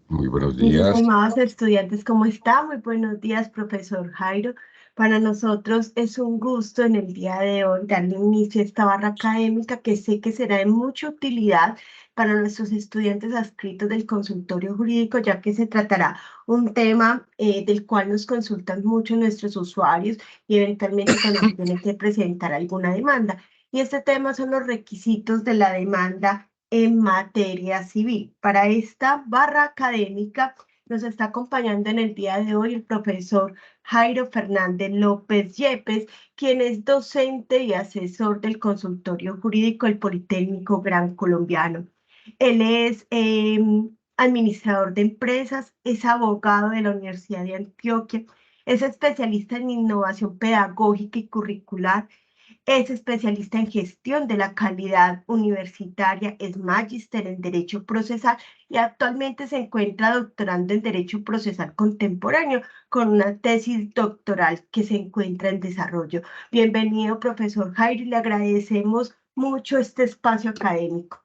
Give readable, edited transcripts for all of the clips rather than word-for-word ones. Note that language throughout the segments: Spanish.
Muy buenos Mis días. estimados estudiantes, ¿cómo están? Muy buenos días, profesor Jairo. Para nosotros es un gusto en el día de hoy darle inicio a esta barra académica que sé que será de mucha utilidad para nuestros estudiantes adscritos del consultorio jurídico, ya que se tratará un tema del cual nos consultan mucho nuestros usuarios y eventualmente cuando se tiene que presentar alguna demanda. Y este tema son los requisitos de la demanda en materia civil. Para esta barra académica nos está acompañando en el día de hoy el profesor Jairo Fernández López Yepes, quien es docente y asesor del consultorio jurídico del Politécnico Gran Colombiano. Él es administrador de empresas, es abogado de la Universidad de Antioquia, es especialista en innovación pedagógica y curricular, es especialista en gestión de la calidad universitaria, es magíster en Derecho Procesal y actualmente se encuentra doctorando en Derecho Procesal Contemporáneo con una tesis doctoral que se encuentra en desarrollo. Bienvenido, profesor Jairo, y le agradecemos mucho este espacio académico.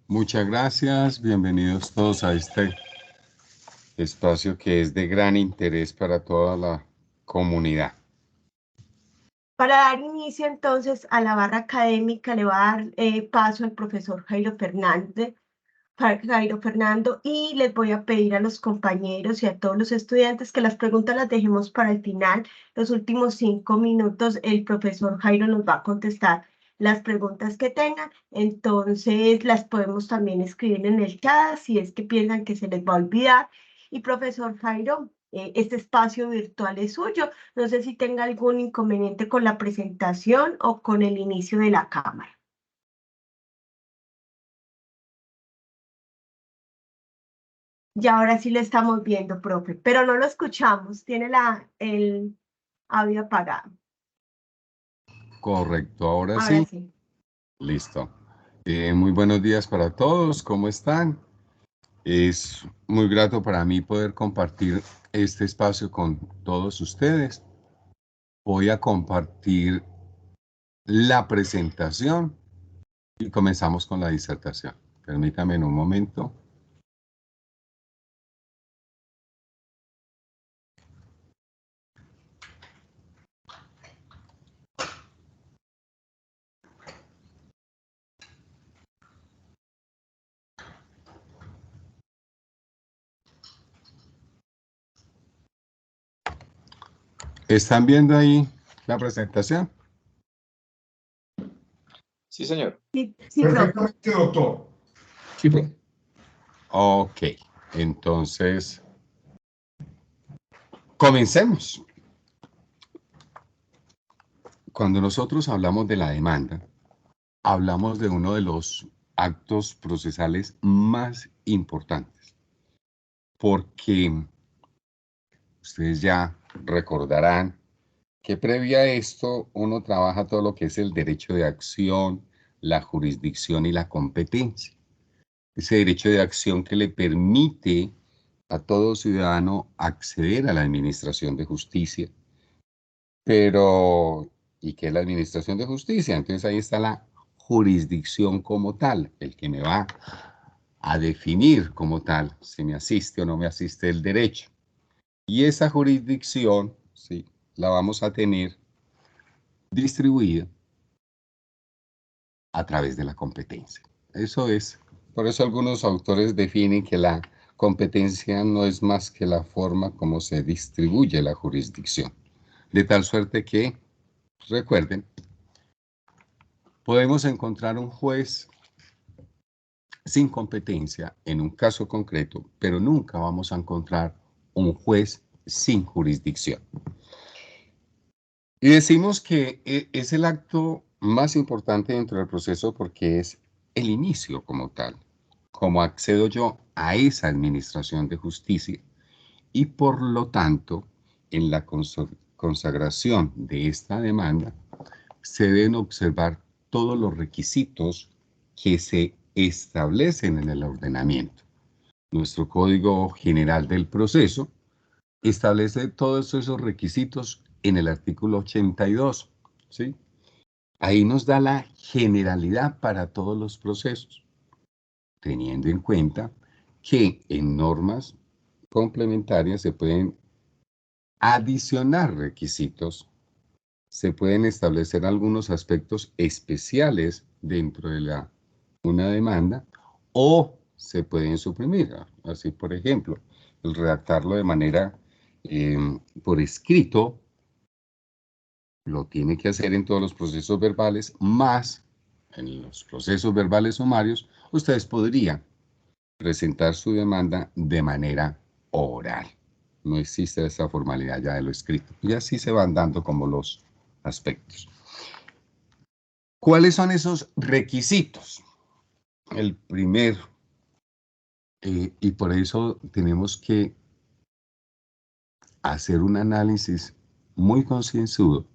Muchas gracias. Bienvenidos todos a este espacio que es de gran interés para toda la comunidad. Para dar inicio entonces a la barra académica, le va a dar paso al profesor Jairo Fernando, y les voy a pedir a los compañeros y a todos los estudiantes que las preguntas las dejemos para el final. Los últimos 5 minutos, el profesor Jairo nos va a contestar las preguntas que tengan, entonces las podemos también escribir en el chat si es que piensan que se les va a olvidar. Y profesor Jairo, este espacio virtual es suyo. No sé si tenga algún inconveniente con la presentación o con el inicio de la cámara. Y ahora sí lo estamos viendo, profe, pero no lo escuchamos, tiene el audio apagado. Correcto, ahora Ahora sí. sí. Listo. Muy buenos días para todos. ¿Cómo están? Es muy grato para mí poder compartir este espacio con todos ustedes. Voy a compartir la presentación y comenzamos con la disertación. Permítame en un momento. ¿Están viendo ahí la presentación? Sí, señor. Sí, sí, Perfectamente, doctor. Sí, profe. Ok, entonces comencemos. Cuando nosotros hablamos de la demanda, hablamos de uno de los actos procesales más importantes, porque ustedes ya recordarán que previa a esto uno trabaja todo lo que es el derecho de acción, la jurisdicción y la competencia. Ese derecho de acción que le permite a todo ciudadano acceder a la administración de justicia. Pero, ¿y qué es la administración de justicia? Entonces ahí está la jurisdicción como tal, el que me va a definir como tal si me asiste o no me asiste el derecho. Y esa jurisdicción, sí, la vamos a tener distribuida a través de la competencia. Eso es, por eso algunos autores definen que la competencia no es más que la forma como se distribuye la jurisdicción. De tal suerte que, recuerden, podemos encontrar un juez sin competencia en un caso concreto, pero nunca vamos a encontrar un juez sin jurisdicción. Y decimos que es el acto más importante dentro del proceso porque es el inicio como tal. Cómo accedo yo a esa administración de justicia y por lo tanto, en la consagración de esta demanda, se deben observar todos los requisitos que se establecen en el ordenamiento. Nuestro Código General del Proceso establece todos esos requisitos en el artículo 82, ¿sí? Ahí nos da la generalidad para todos los procesos. teniendo en cuenta que en normas complementarias se pueden adicionar requisitos, se pueden establecer algunos aspectos especiales dentro de una demanda o se pueden suprimir. Así, por ejemplo, el redactarlo de manera por escrito lo tiene que hacer en todos los procesos verbales, más en los procesos verbales sumarios, ustedes podrían presentar su demanda de manera oral. No existe esa formalidad ya de lo escrito. Y así se van dando como los aspectos. ¿Cuáles son esos requisitos? El primero, y por eso tenemos que hacer un análisis muy concienzudo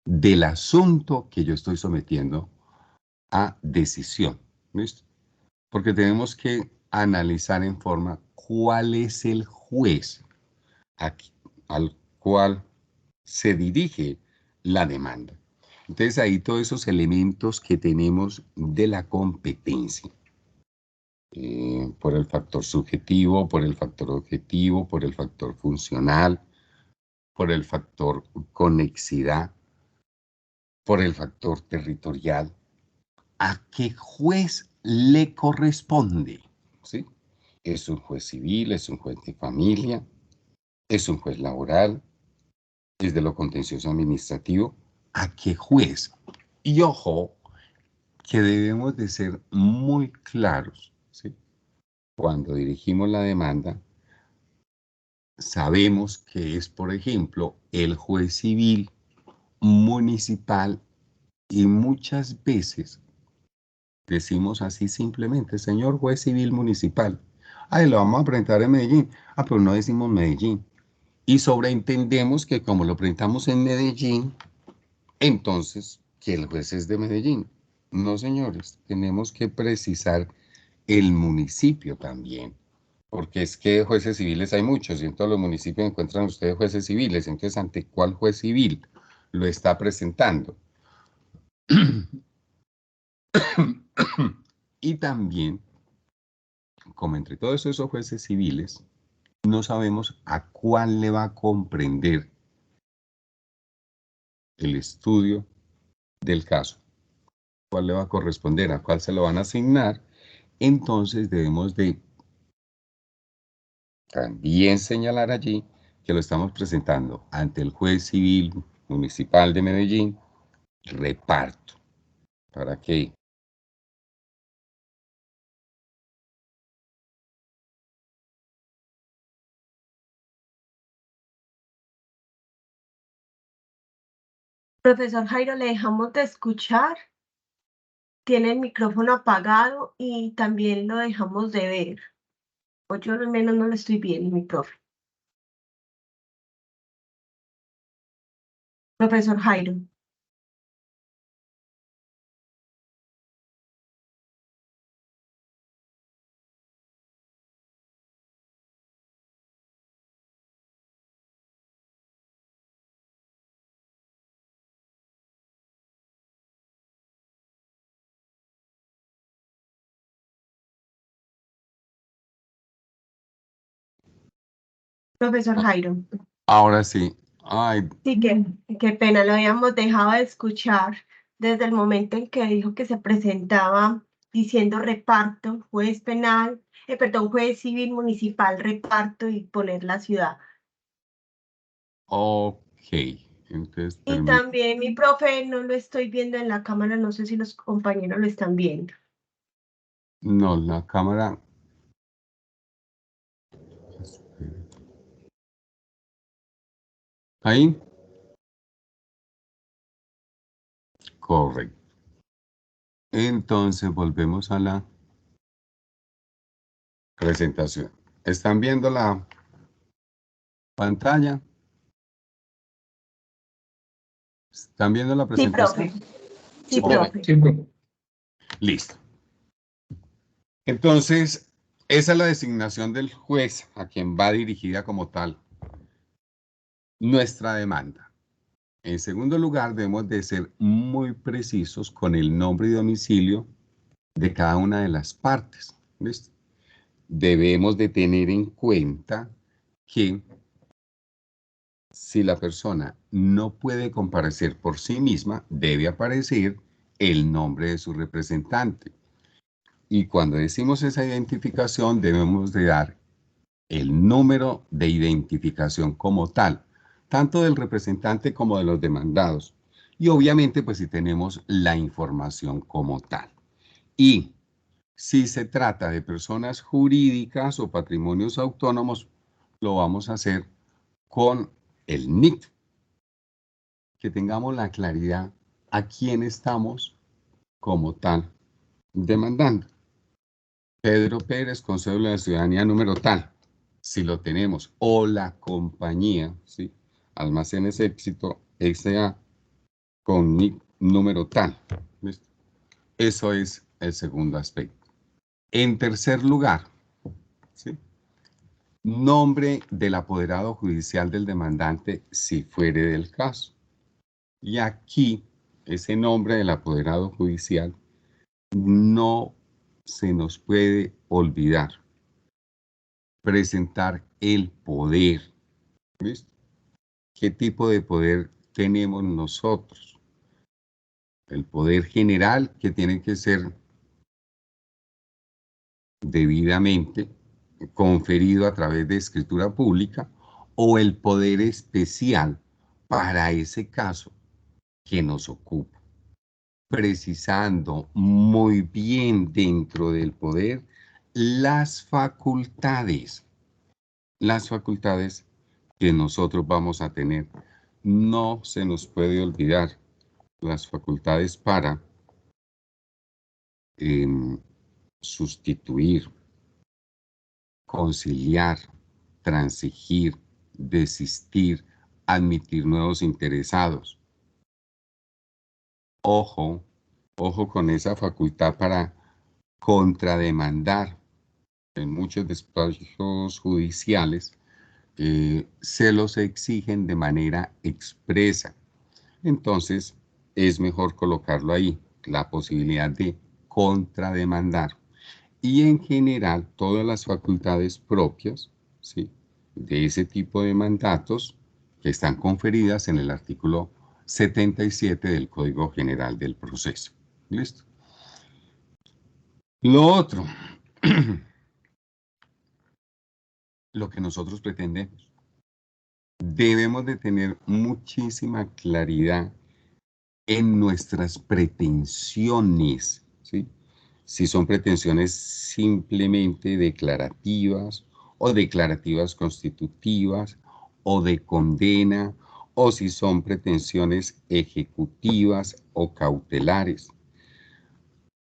del asunto que yo estoy sometiendo a decisión. ¿Listo? Porque tenemos que analizar en forma cuál es el juez al cual se dirige la demanda. Entonces ahí todos esos elementos que tenemos de la competencia, por el factor subjetivo, por el factor objetivo, por el factor funcional, por el factor conexidad, por el factor territorial, ¿a qué juez le corresponde? ¿Sí? ¿Es un juez civil? ¿Es un juez de familia? ¿Es un juez laboral? ¿Es de lo contencioso administrativo? ¿A qué juez? Y ojo, que debemos de ser muy claros, ¿sí? Cuando dirigimos la demanda, sabemos que es, por ejemplo, el juez civil, municipal, y muchas veces decimos así simplemente, señor juez civil municipal. Ay, lo vamos a presentar en Medellín. Ah, pero no decimos Medellín. Y sobreentendemos que como lo presentamos en Medellín, entonces, que el juez es de Medellín. No, señores, tenemos que precisar el municipio también, porque es que jueces civiles hay muchos y en todos los municipios encuentran ustedes jueces civiles. Entonces, ¿ante cuál juez civil lo está presentando? Y también, como entre todos esos jueces civiles, no sabemos a cuál le va a comprender el estudio del caso, cuál le va a corresponder, a cuál se lo van a asignar. Entonces debemos de también señalar allí que lo estamos presentando ante el juez civil municipal de Medellín, reparto, para que Profesor Jairo, le dejamos de escuchar, tiene el micrófono apagado y también lo dejamos de ver. O yo al menos no lo estoy viendo, mi profe. Profesor Jairo. Profesor Jairo. ahora sí. Ay, Sí, qué pena, lo habíamos dejado de escuchar desde el momento en que dijo que se presentaba diciendo reparto, juez penal, perdón, juez civil municipal, reparto y poner la ciudad. ok. Entonces, Y también mi profe no lo estoy viendo en la cámara, no sé si los compañeros lo están viendo. no, la cámara. Ahí. Correcto. Entonces volvemos a la presentación. ¿Están viendo la pantalla? ¿Están viendo la Sí, presentación? profe. Sí, Oh, profe. listo. Entonces, esa es la designación del juez a quien va dirigida como tal nuestra demanda. En segundo lugar, debemos de ser muy precisos con el nombre y domicilio de cada una de las partes. ¿Listo? Debemos de tener en cuenta que si la persona no puede comparecer por sí misma, debe aparecer el nombre de su representante. Y cuando decimos esa identificación, debemos de dar el número de identificación como tal, tanto del representante como de los demandados. Y obviamente, pues si tenemos la información como tal. Y si se trata de personas jurídicas o patrimonios autónomos, lo vamos a hacer con el NIC, que tengamos la claridad a quién estamos como tal demandando. Pedro Pérez con cédula de ciudadanía número tal, si lo tenemos, o la compañía, ¿sí? Almacenes Éxito S.A. con NIC número tal. ¿Listo? Eso es el segundo aspecto. En tercer lugar, ¿sí? Nombre del apoderado judicial del demandante si fuere del caso. Y aquí, ese nombre del apoderado judicial no se nos puede olvidar. Presentar el poder. ¿Listo? ¿Qué tipo de poder tenemos nosotros? El poder general, que tiene que ser debidamente conferido a través de escritura pública, o el poder especial para ese caso que nos ocupa, precisando muy bien dentro del poder las facultades que nosotros vamos a tener. No se nos puede olvidar las facultades para sustituir, conciliar, transigir, desistir, admitir nuevos interesados. Ojo, ojo con esa facultad para contrademandar. En muchos despachos judiciales se los exigen de manera expresa. Entonces, es mejor colocarlo ahí, la posibilidad de contrademandar. Y en general, todas las facultades propias, ¿sí?, de ese tipo de mandatos que están conferidas en el artículo 77 del Código General del Proceso. ¿Listo? Lo otro, lo que nosotros pretendemos. Debemos de tener muchísima claridad en nuestras pretensiones, ¿sí? Si son pretensiones simplemente declarativas o declarativas constitutivas o de condena, o si son pretensiones ejecutivas o cautelares.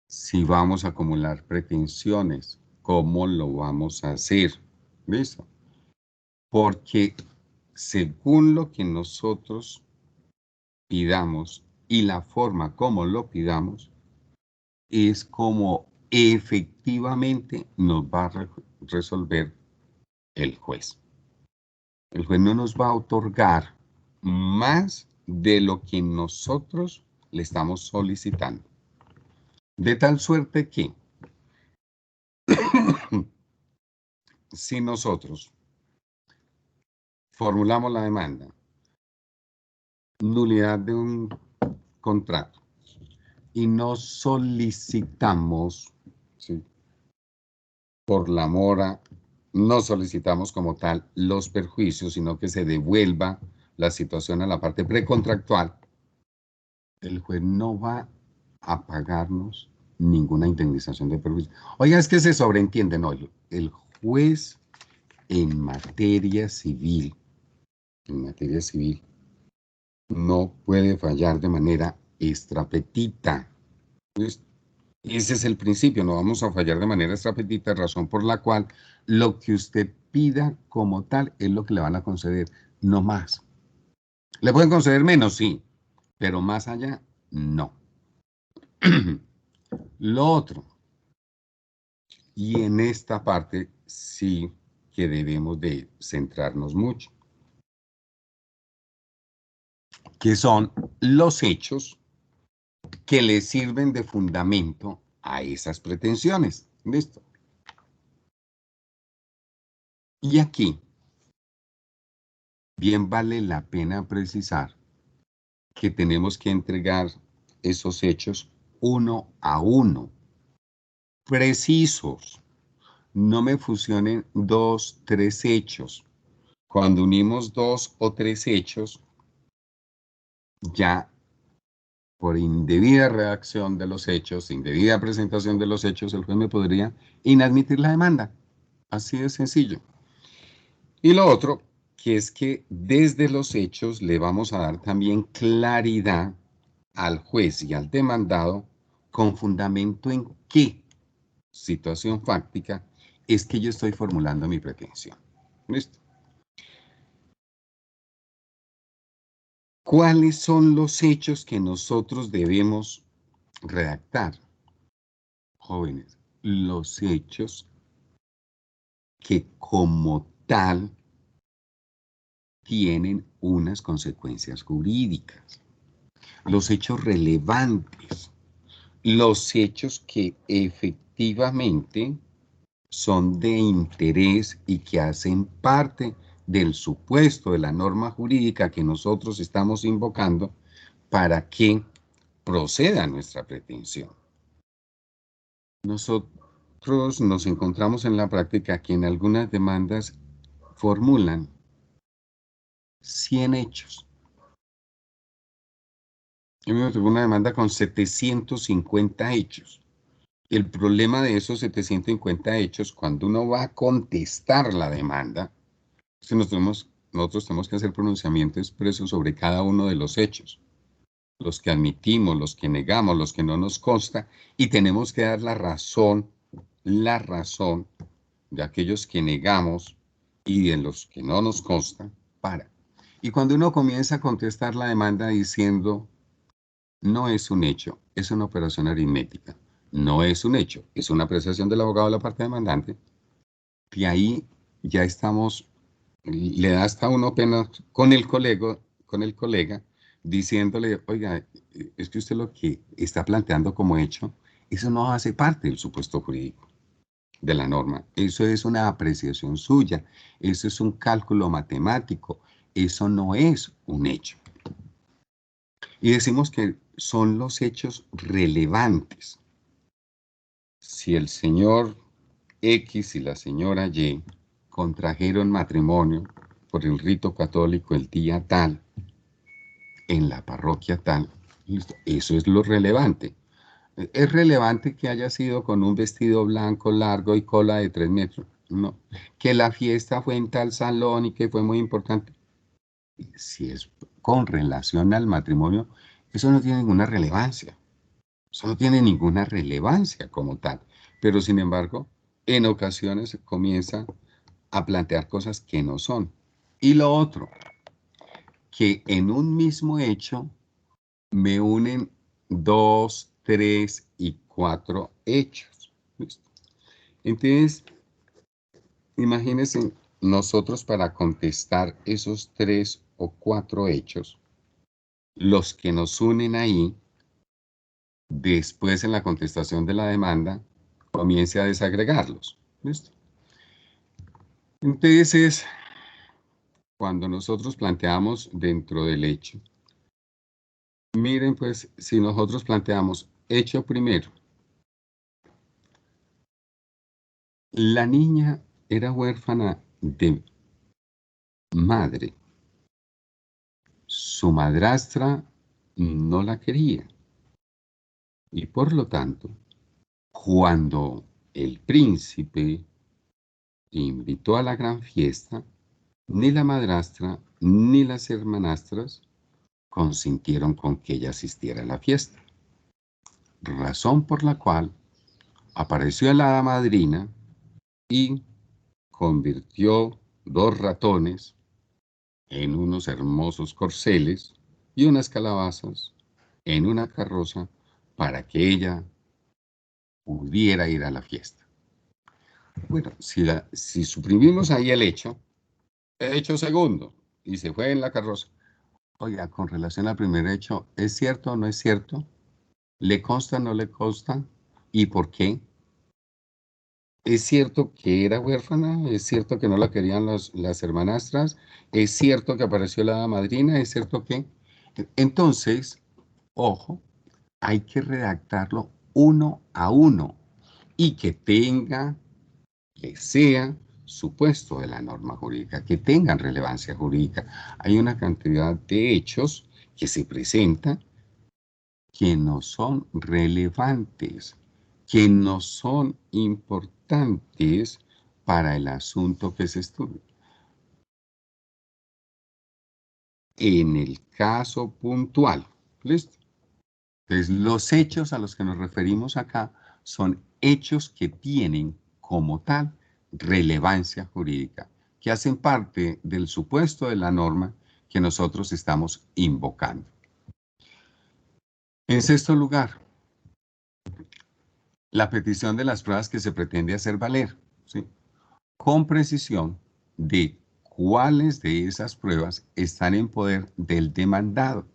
Si vamos a acumular pretensiones, ¿cómo lo vamos a hacer? ¿Listo? Porque según lo que nosotros pidamos y la forma como lo pidamos, es como efectivamente nos va a resolver el juez. El juez no nos va a otorgar más de lo que nosotros le estamos solicitando. De tal suerte que si nosotros formulamos la demanda, nulidad de un contrato, y no solicitamos, ¿sí?, por la mora, no solicitamos como tal los perjuicios, sino que se devuelva la situación a la parte precontractual, el juez no va a pagarnos ninguna indemnización de perjuicio. Oiga, es que se sobreentiende, no, el juez en materia civil, no puede fallar de manera extrapetita. Ese es el principio, no vamos a fallar de manera extrapetita, razón por la cual lo que usted pida como tal es lo que le van a conceder, no más. ¿Le pueden conceder menos? Sí, pero más allá, no. Lo otro, y en esta parte sí que debemos de centrarnos mucho, que son los hechos que le sirven de fundamento a esas pretensiones. ¿Listo? Y aquí, bien vale la pena precisar que tenemos que entregar esos hechos uno a uno, precisos. No me fusionen dos, tres hechos. Cuando unimos dos o tres hechos, ya por indebida redacción de los hechos, indebida presentación de los hechos, el juez me podría inadmitir la demanda. Así de sencillo. Y lo otro, que es que desde los hechos le vamos a dar también claridad al juez y al demandado con fundamento en qué situación fáctica es que yo estoy formulando mi pretensión. ¿Listo? ¿Cuáles son los hechos que nosotros debemos redactar? Jóvenes, los hechos que como tal tienen unas consecuencias jurídicas, los hechos relevantes, los hechos que efectivamente son de interés y que hacen parte del supuesto de la norma jurídica que nosotros estamos invocando para que proceda nuestra pretensión. Nosotros nos encontramos en la práctica que en algunas demandas formulan 100 hechos. Yo me tuve una demanda con 750 hechos. El problema de esos 750 hechos, cuando uno va a contestar la demanda, es que nosotros tenemos que hacer pronunciamiento expreso sobre cada uno de los hechos, los que admitimos, los que negamos, los que no nos consta, y tenemos que dar la razón de aquellos que negamos y de los que no nos consta para. Y cuando uno comienza a contestar la demanda diciendo, no es un hecho, es una operación aritmética, no es un hecho, es una apreciación del abogado de la parte demandante, y ahí ya estamos, le da hasta uno pena con el colega, diciéndole, oiga, es que usted lo que está planteando como hecho, eso no hace parte del supuesto jurídico de la norma. Eso es una apreciación suya, eso es un cálculo matemático, eso no es un hecho. Y decimos que son los hechos relevantes. Si el señor X y la señora Y contrajeron matrimonio por el rito católico el día tal, en la parroquia tal, eso es lo relevante. ¿Es relevante que haya sido con un vestido blanco largo y cola de 3 metros? No. Que la fiesta fue en tal salón y que fue muy importante. Si es con relación al matrimonio, eso no tiene ninguna relevancia. Eso no tiene ninguna relevancia como tal. Pero sin embargo, en ocasiones se comienza a plantear cosas que no son. Y lo otro, que en un mismo hecho me unen 2, 3 y 4 hechos. ¿Listo? Entonces, imagínense nosotros para contestar esos 3 o 4 hechos, los que nos unen ahí, después en la contestación de la demanda, comience a desagregarlos. ¿Listo? Entonces, cuando nosotros planteamos dentro del hecho, miren pues, si nosotros planteamos hecho primero, la niña era huérfana de madre. Su madrastra no la quería. Y por lo tanto, cuando el príncipe invitó a la gran fiesta, ni la madrastra ni las hermanastras consintieron con que ella asistiera a la fiesta. Razón por la cual apareció la hada madrina y convirtió 2 ratones en unos hermosos corceles y unas calabazas en una carroza para que ella pudiera ir a la fiesta. Bueno, si suprimimos ahí el hecho segundo, y se fue en la carroza, oiga, con relación al primer hecho, ¿es cierto o no es cierto? ¿Le consta o no le consta? ¿Y por qué? Es cierto que era huérfana, es cierto que no la querían las hermanastras, es cierto que apareció la hada madrina, es cierto que... Entonces, ojo, hay que redactarlo uno a uno y que sea supuesto de la norma jurídica, que tengan relevancia jurídica. Hay una cantidad de hechos que se presentan que no son relevantes, que no son importantes para el asunto que se estudia. En el caso puntual, ¿listo? Entonces, los hechos a los que nos referimos acá son hechos que tienen como tal relevancia jurídica, que hacen parte del supuesto de la norma que nosotros estamos invocando. En sexto lugar, la petición de las pruebas que se pretende hacer valer, ¿sí? Con precisión de cuáles de esas pruebas están en poder del demandado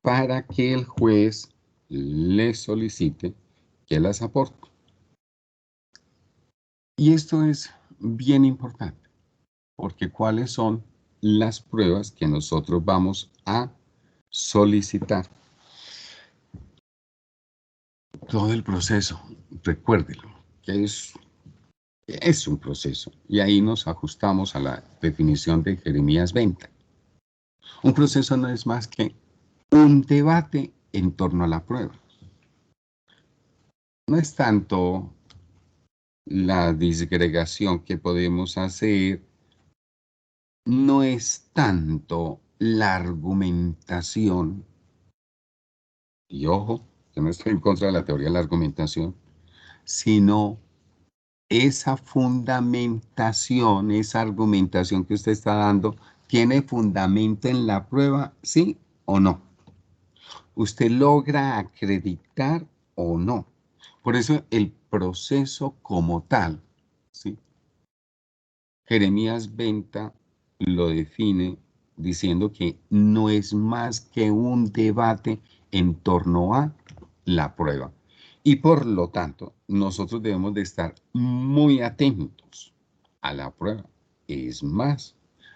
para que el juez le solicite que las aporte. Y esto es bien importante, porque cuáles son las pruebas que nosotros vamos a solicitar. Todo el proceso, recuérdelo, que es un proceso. Y ahí nos ajustamos a la definición de Jeremías 20. Un proceso no es más que un debate en torno a la prueba. No es tanto la disgregación que podemos hacer, no es tanto la argumentación, y ojo, yo no estoy en contra de la teoría de la argumentación, sino esa fundamentación, esa argumentación que usted está dando, ¿tiene fundamento en la prueba, sí o no? ¿Usted logra acreditar o no? Por eso el proceso como tal, ¿sí? Jeremías 20 lo define diciendo que no es más que un debate en torno a la prueba. Y por lo tanto, nosotros debemos de estar muy atentos a la prueba. Es más,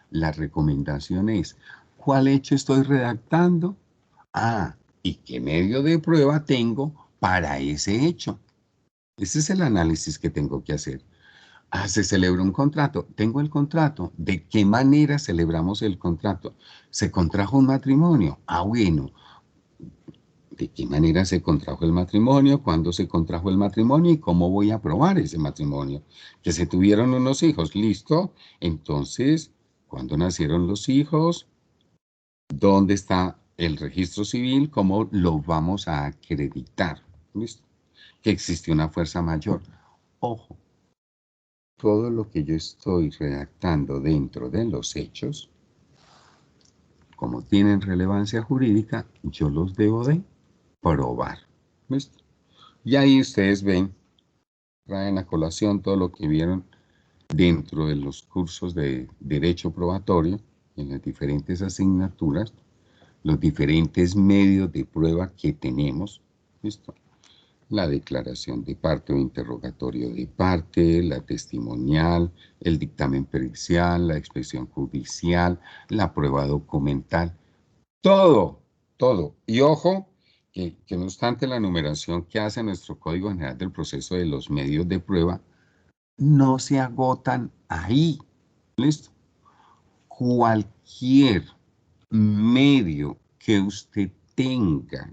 la recomendación es, ¿cuál hecho estoy redactando? Ah, ¿y qué medio de prueba tengo para ese hecho? Ese es el análisis que tengo que hacer. Ah, se celebra un contrato. Tengo el contrato. ¿De qué manera celebramos el contrato? ¿Se contrajo un matrimonio? Ah, bueno. ¿De qué manera se contrajo el matrimonio? ¿Cuándo se contrajo el matrimonio? ¿Y cómo voy a probar ese matrimonio? Que se tuvieron unos hijos. ¿Listo? Entonces, ¿cuándo nacieron los hijos? ¿Dónde está el registro civil? ¿Cómo lo vamos a acreditar? ¿Listo? Que existe una fuerza mayor. Ojo, todo lo que yo estoy redactando dentro de los hechos, como tienen relevancia jurídica, yo los debo de probar. ¿Listo? Y ahí ustedes ven, traen a colación todo lo que vieron dentro de los cursos de derecho probatorio, en las diferentes asignaturas, los diferentes medios de prueba que tenemos. ¿Listo? La declaración de parte o interrogatorio de parte, la testimonial, el dictamen pericial, la expresión judicial, la prueba documental, todo, todo. Y ojo, que no obstante la numeración que hace nuestro Código General del Proceso de los medios de prueba, no se agotan ahí. ¿Listo? Cualquier medio que usted tenga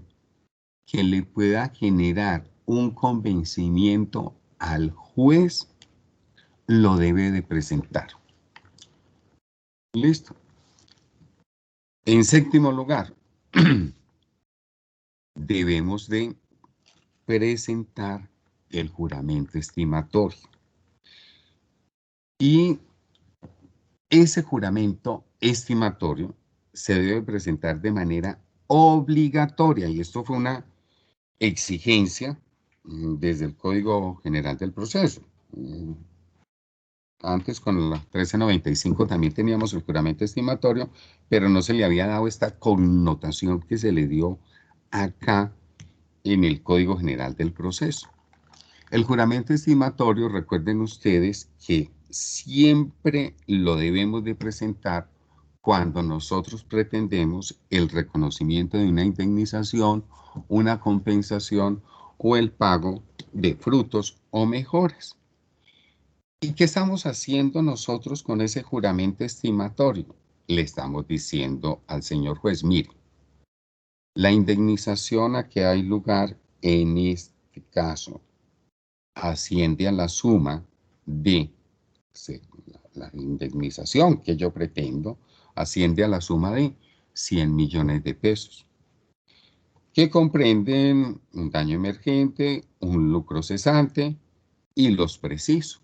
que le pueda generar un convencimiento al juez, lo debe de presentar. Listo. En séptimo lugar, debemos de presentar el juramento estimatorio. Y ese juramento estimatorio se debe presentar de manera obligatoria. Y esto fue una exigencia desde el Código General del Proceso. Antes con la 1395 también teníamos el juramento estimatorio, pero no se le había dado esta connotación que se le dio acá en el Código General del Proceso. El juramento estimatorio, recuerden ustedes que siempre lo debemos de presentar cuando nosotros pretendemos el reconocimiento de una indemnización, una compensación o el pago de frutos o mejoras. ¿Y qué estamos haciendo nosotros con ese juramento estimatorio? Le estamos diciendo al señor juez, mire, la indemnización a que hay lugar en este caso asciende a la suma de la indemnización que yo pretendo, asciende a la suma de 100 millones de pesos, que comprenden un daño emergente, un lucro cesante y los precisos.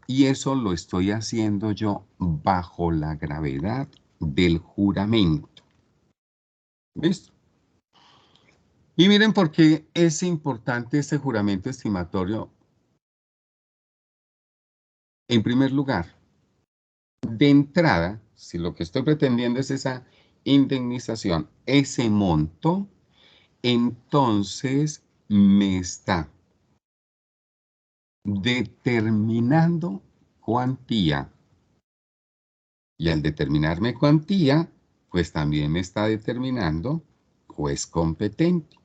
Y eso lo estoy haciendo yo bajo la gravedad del juramento. ¿Listo? Y miren por qué es importante este juramento estimatorio. En primer lugar, de entrada, si lo que estoy pretendiendo es esa indemnización, ese monto, entonces me está determinando cuantía. Y al determinarme cuantía, pues también me está determinando juez competente.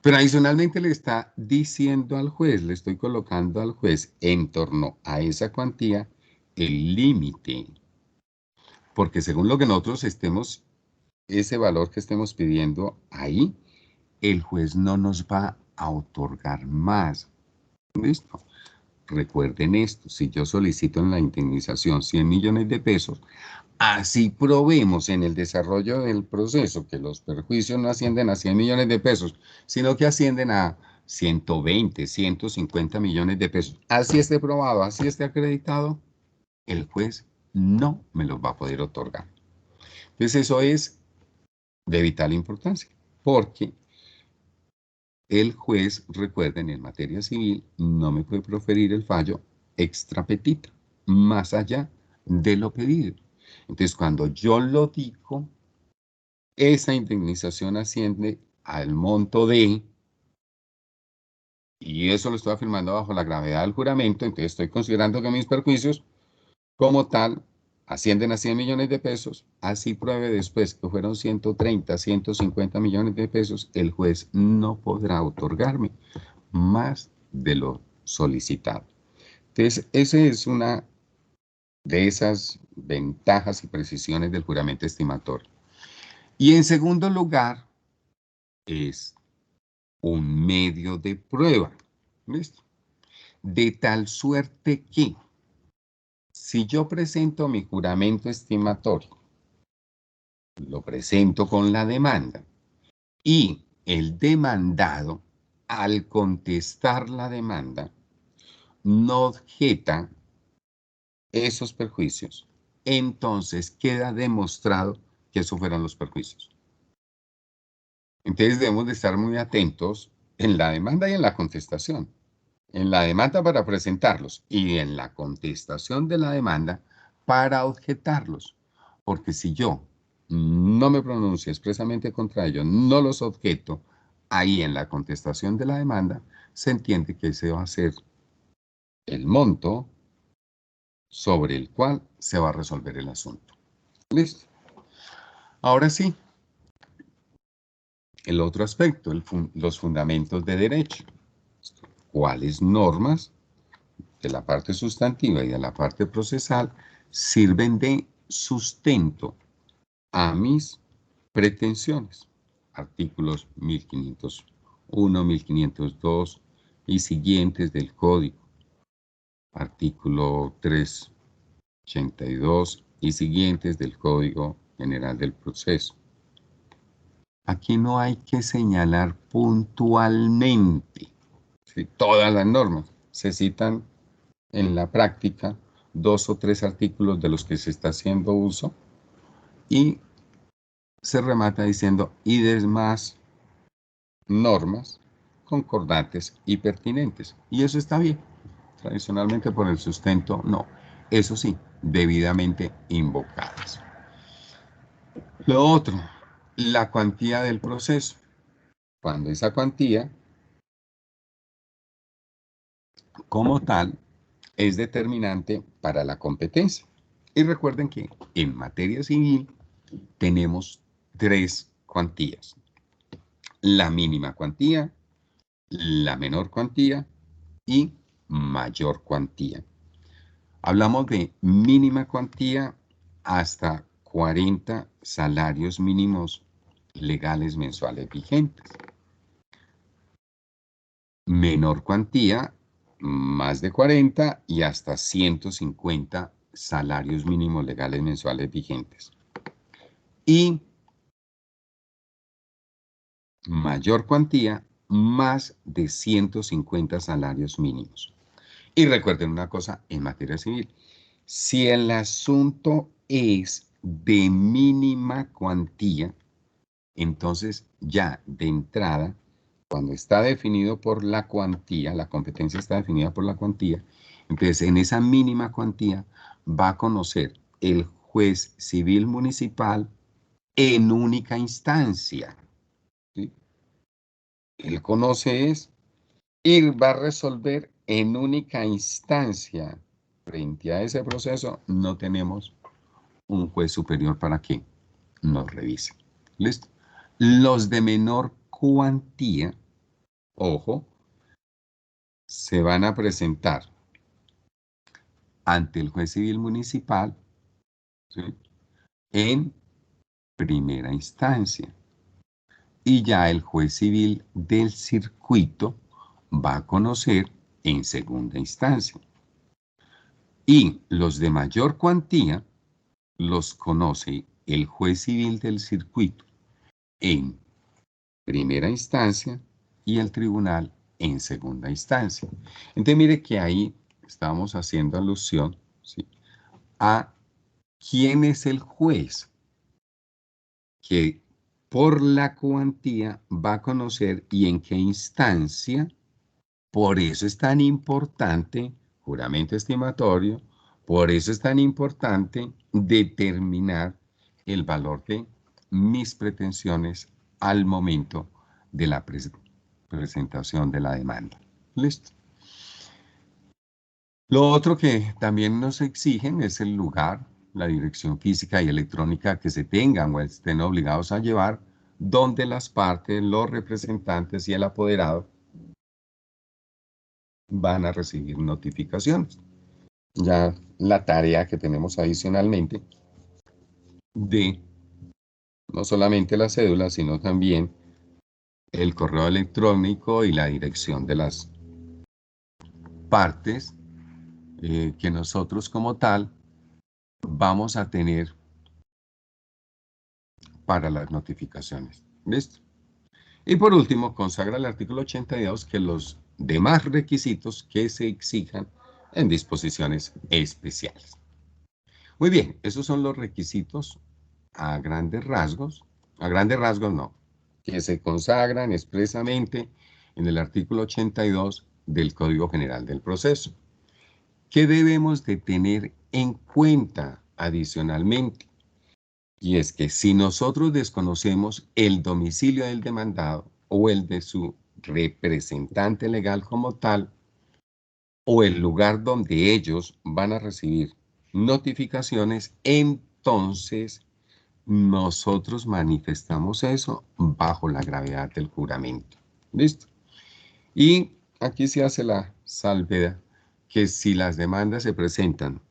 Pero adicionalmente le está diciendo al juez, le estoy colocando al juez en torno a esa cuantía el límite. Porque según lo que nosotros estemos, ese valor que estemos pidiendo ahí, el juez no nos va a otorgar más. ¿Listo? Recuerden esto, si yo solicito en la indemnización 100 millones de pesos, así probemos en el desarrollo del proceso que los perjuicios no ascienden a 100 millones de pesos, sino que ascienden a 120, 150 millones de pesos. Así esté probado, así esté acreditado, el juez no me los va a poder otorgar. Entonces eso es de vital importancia, porque el juez, recuerden, en materia civil, no me puede proferir el fallo extra petita, más allá de lo pedido. Entonces, cuando yo lo digo, esa indemnización asciende al monto de, y eso lo estoy afirmando bajo la gravedad del juramento, entonces estoy considerando que mis perjuicios, como tal, ascienden a 100 millones de pesos, así pruebe después que fueron 130, 150 millones de pesos, el juez no podrá otorgarme más de lo solicitado. Entonces, esa es una de esas ventajas y precisiones del juramento estimatorio. Y en segundo lugar, es un medio de prueba. ¿Listo? De tal suerte que, si yo presento mi juramento estimatorio, lo presento con la demanda, y el demandado, al contestar la demanda, no objeta esos perjuicios, entonces queda demostrado que esos fueron los perjuicios. Entonces debemos de estar muy atentos en la demanda y en la contestación. En la demanda para presentarlos y en la contestación de la demanda para objetarlos. Porque si yo no me pronuncio expresamente contra ellos, no los objeto, ahí en la contestación de la demanda se entiende que ese va a ser el monto sobre el cual se va a resolver el asunto. ¿Listo? Ahora sí, el otro aspecto, los fundamentos de derecho. ¿Cuáles normas de la parte sustantiva y de la parte procesal sirven de sustento a mis pretensiones? Artículos 1501, 1502 y siguientes del Código. Artículo 382 y siguientes del Código General del Proceso. Aquí no hay que señalar puntualmente, ¿sí? Todas las normas se citan en la práctica 2 o 3 artículos de los que se está haciendo uso y se remata diciendo y demás normas concordantes y pertinentes. Y eso está bien. Tradicionalmente por el sustento, no. Eso sí, debidamente invocadas. Lo otro, la cuantía del proceso. Cuando esa cuantía como tal es determinante para la competencia. Y recuerden que en materia civil tenemos tres cuantías: la mínima cuantía, la menor cuantía y mayor cuantía. Hablamos de mínima cuantía hasta 40 salarios mínimos legales mensuales vigentes. Menor cuantía, más de 40 y hasta 150 salarios mínimos legales mensuales vigentes. Y mayor cuantía, más de 150 salarios mínimos. Y recuerden una cosa en materia civil: si el asunto es de mínima cuantía, entonces ya de entrada, cuando está definido por la cuantía, la competencia está definida por la cuantía, entonces en esa mínima cuantía va a conocer el juez civil municipal en única instancia, ¿sí? Él conoce eso y va a resolver en única instancia. Frente a ese proceso no tenemos un juez superior para que nos revise. ¿Listo? Los de menor cuantía, ojo, se van a presentar ante el juez civil municipal, ¿sí?, en primera instancia. Y ya el juez civil del circuito va a conocer en segunda instancia. Y los de mayor cuantía los conoce el juez civil del circuito en primera instancia y el tribunal en segunda instancia. Entonces mire que ahí estamos haciendo alusión, ¿sí?, a quién es el juez que por la cuantía va a conocer y en qué instancia. Por eso es tan importante juramento estimatorio, por eso es tan importante determinar el valor de mis pretensiones al momento de la presentación de la demanda. ¿Listo? Lo otro que también nos exigen es el lugar, la dirección física y electrónica que se tengan o estén obligados a llevar, donde las partes, los representantes y el apoderado van a recibir notificaciones. Ya la tarea que tenemos adicionalmente de no solamente la cédula, sino también el correo electrónico y la dirección de las partes que nosotros como tal vamos a tener para las notificaciones. ¿Listo? Y por último, consagra el artículo 82 que los demás requisitos que se exijan en disposiciones especiales. Muy bien, esos son los requisitos a grandes rasgos no, que se consagran expresamente en el artículo 82 del Código General del Proceso. ¿Qué debemos de tener en cuenta adicionalmente? Y es que si nosotros desconocemos el domicilio del demandado o el de su representante legal como tal, o el lugar donde ellos van a recibir notificaciones, entonces nosotros manifestamos eso bajo la gravedad del juramento. ¿Listo? Y aquí se hace la salvedad que si las demandas se presentan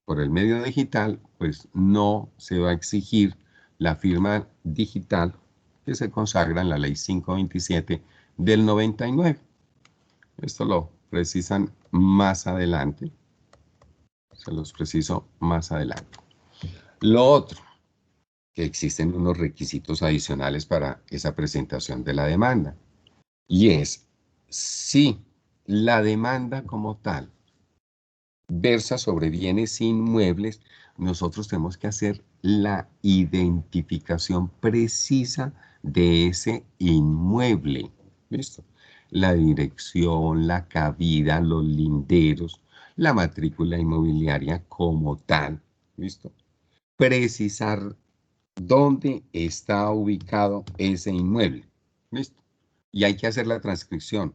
por el medio digital, pues no se va a exigir la firma digital que se consagra en la Ley 527 del 99. Esto lo precisan más adelante. Se los preciso más adelante. Lo otro, que existen unos requisitos adicionales para esa presentación de la demanda. Y es, si la demanda como tal versa sobre bienes inmuebles, nosotros tenemos que hacer la identificación precisa de ese inmueble. ¿Listo? La dirección, la cabida, los linderos, la matrícula inmobiliaria como tal. ¿Listo? Precisar dónde está ubicado ese inmueble. ¿Listo? Y hay que hacer la transcripción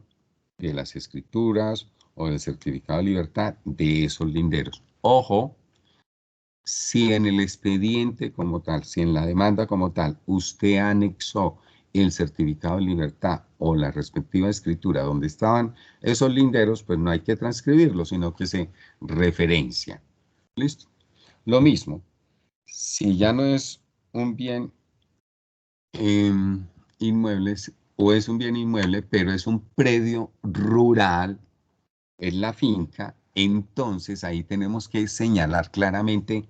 de las escrituras o del certificado de libertad de esos linderos. Ojo, si en el expediente como tal, si en la demanda como tal, usted anexó el certificado de libertad o la respectiva escritura donde estaban esos linderos, pues no hay que transcribirlo, sino que se referencia. ¿Listo? Lo mismo, si ya no es un bien inmueble o es un bien inmueble, pero es un predio rural, es la finca, entonces ahí tenemos que señalar claramente